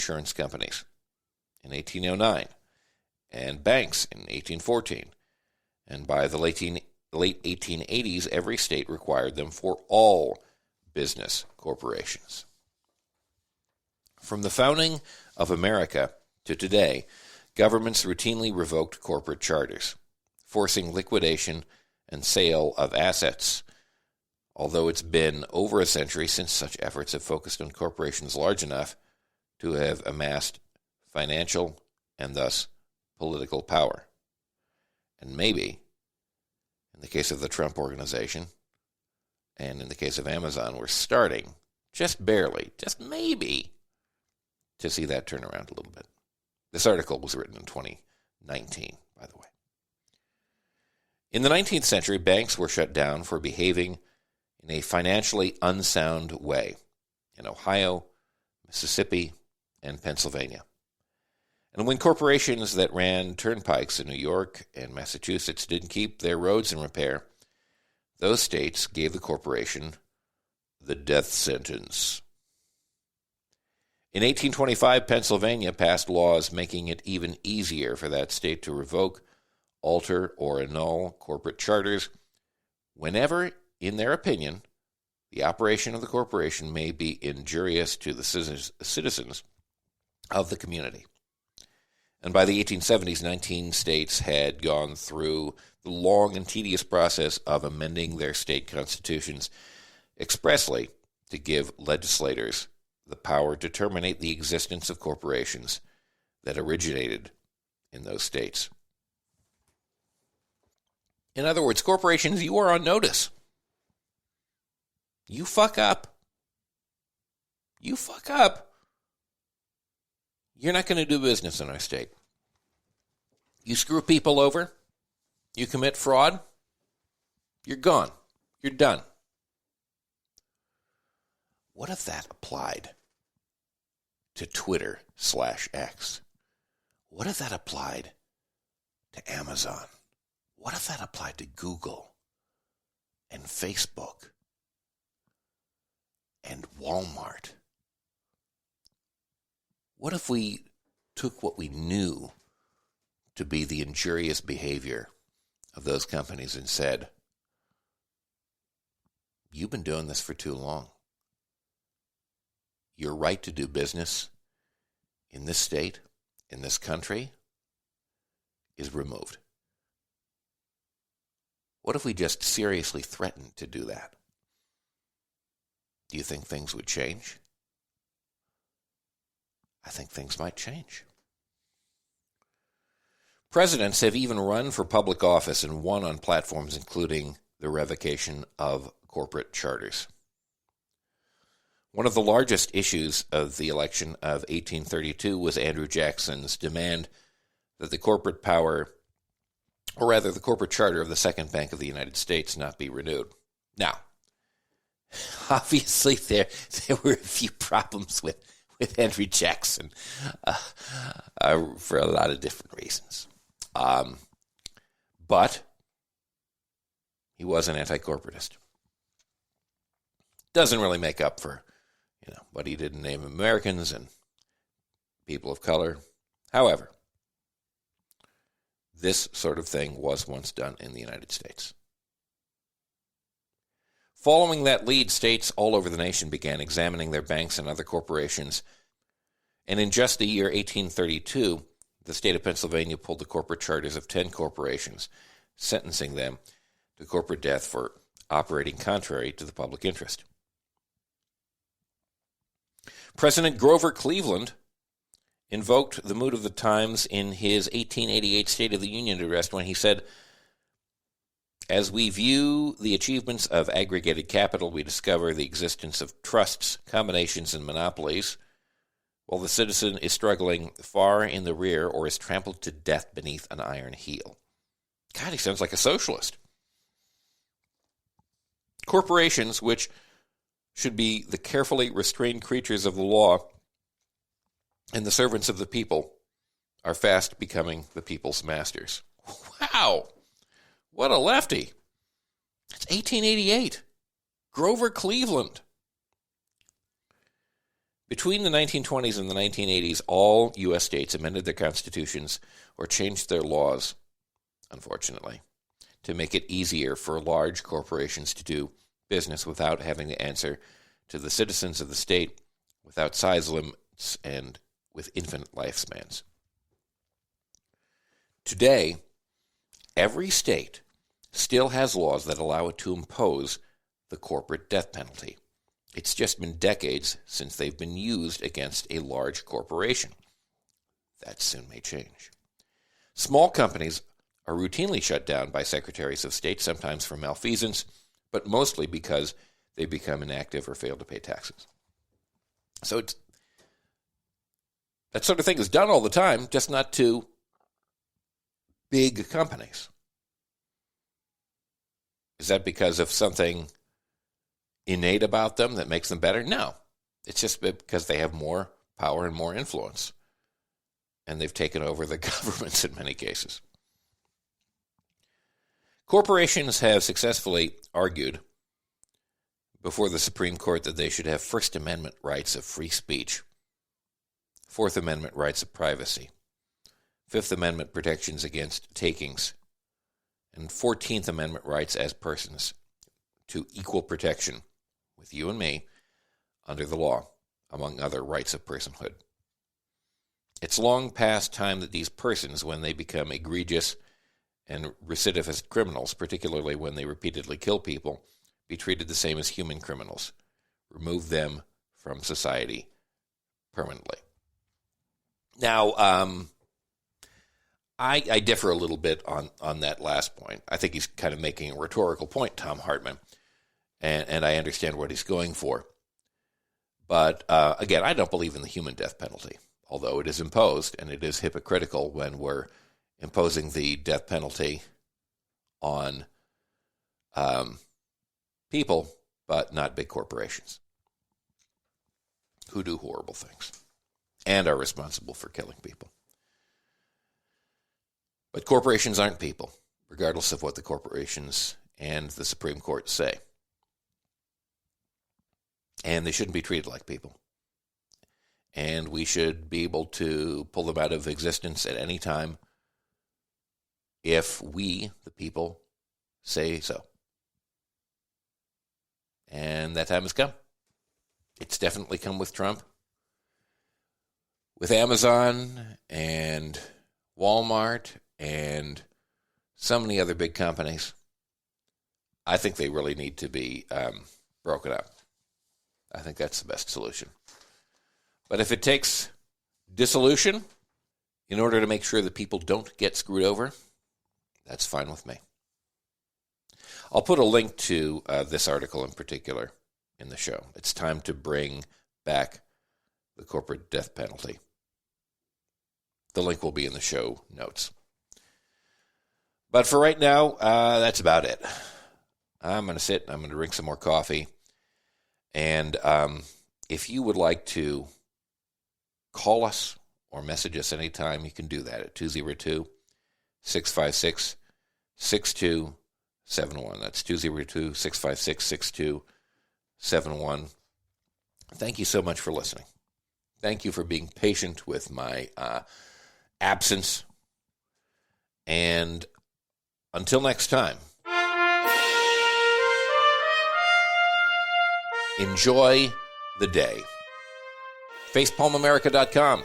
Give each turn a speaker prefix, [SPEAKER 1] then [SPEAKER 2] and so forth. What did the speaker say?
[SPEAKER 1] insurance companies in 1809, and banks in 1814. And by the late 1880s, every state required them for all business corporations. From the founding of America to today, governments routinely revoked corporate charters, forcing liquidation and sale of assets. Although it's been over a century since such efforts have focused on corporations large enough to have amassed financial and thus political power. And maybe, in the case of the Trump Organization, and in the case of Amazon, we're starting, just barely, just maybe, to see that turn around a little bit. This article was written in 2019, by the way. In the 19th century, banks were shut down for behaving in a financially unsound way in Ohio, Mississippi, and Pennsylvania. And when corporations that ran turnpikes in New York and Massachusetts didn't keep their roads in repair, those states gave the corporation the death sentence. In 1825, Pennsylvania passed laws making it even easier for that state to revoke, alter, or annul corporate charters whenever, in their opinion, the operation of the corporation may be injurious to the citizens of the community. And by the 1870s, 19 states had gone through the long and tedious process of amending their state constitutions expressly to give legislators the power to terminate the existence of corporations that originated in those states. In other words, corporations, you are on notice. You fuck up. You fuck up. You're not going to do business in our state. You screw people over, you commit fraud, you're gone. You're done. What if that applied to Twitter/X? What if that applied to Amazon? What if that applied to Google and Facebook and Walmart? What if we took what we knew to be the injurious behavior of those companies and said, you've been doing this for too long. Your right to do business in this state, in this country, is removed. What if we just seriously threatened to do that? Do you think things would change? I think things might change. Presidents have even run for public office and won on platforms including the revocation of corporate charters. One of the largest issues of the election of 1832 was Andrew Jackson's demand that the corporate power, or rather the corporate charter of the Second Bank of the United States, not be renewed. Now, obviously there were a few problems with Andrew Jackson for a lot of different reasons. But he was an anti-corporatist. Doesn't really make up for, what he did in Native Americans and people of color. However, this sort of thing was once done in the United States. Following that lead, states all over the nation began examining their banks and other corporations. And in just the year 1832, the state of Pennsylvania pulled the corporate charters of 10 corporations, sentencing them to corporate death for operating contrary to the public interest. President Grover Cleveland invoked the mood of the times in his 1888 State of the Union address when he said, "As we view the achievements of aggregated capital, we discover the existence of trusts, combinations, and monopolies, while the citizen is struggling far in the rear or is trampled to death beneath an iron heel." God, he sounds like a socialist. Corporations, which should be the carefully restrained creatures of the law and the servants of the people, are fast becoming the people's masters. Wow! What a lefty. It's 1888. Grover Cleveland. Between the 1920s and the 1980s, all U.S. states amended their constitutions or changed their laws, unfortunately, to make it easier for large corporations to do business without having to answer to the citizens of the state, without size limits, and with infinite lifespans. Today, every state still has laws that allow it to impose the corporate death penalty. It's just been decades since they've been used against a large corporation. That soon may change. Small companies are routinely shut down by secretaries of state, sometimes for malfeasance, but mostly because they become inactive or fail to pay taxes. So that sort of thing is done all the time, just not to big companies. Is that because of something innate about them that makes them better? No. It's just because they have more power and more influence. And they've taken over the governments in many cases. Corporations have successfully argued before the Supreme Court that they should have First Amendment rights of free speech, Fourth Amendment rights of privacy, Fifth Amendment protections against takings, and 14th Amendment rights as persons to equal protection with you and me under the law, among other rights of personhood. It's long past time that these persons, when they become egregious and recidivist criminals, particularly when they repeatedly kill people, be treated the same as human criminals. Remove them from society permanently. Now, I differ a little bit on that last point. I think he's kind of making a rhetorical point, Thom Hartmann, and I understand what he's going for. But again, I don't believe in the human death penalty, although it is imposed, and it is hypocritical when we're imposing the death penalty on people, but not big corporations who do horrible things and are responsible for killing people. But corporations aren't people, regardless of what the corporations and the Supreme Court say. And they shouldn't be treated like people. And we should be able to pull them out of existence at any time if we, the people, say so. And that time has come. It's definitely come with Trump. With Amazon and Walmart and so many other big companies, I think they really need to be broken up. I think that's the best solution. But if it takes dissolution in order to make sure that people don't get screwed over, that's fine with me. I'll put a link to this article in particular in the show. It's time to bring back the corporate death penalty. The link will be in the show notes. But for right now, that's about it. I'm going to sit, I'm going to drink some more coffee. And if you would like to call us or message us anytime, you can do that at 202-656-6271. That's 202-656-6271. Thank you so much for listening. Thank you for being patient with my absence. And until next time, enjoy the day. FacepalmAmerica.com.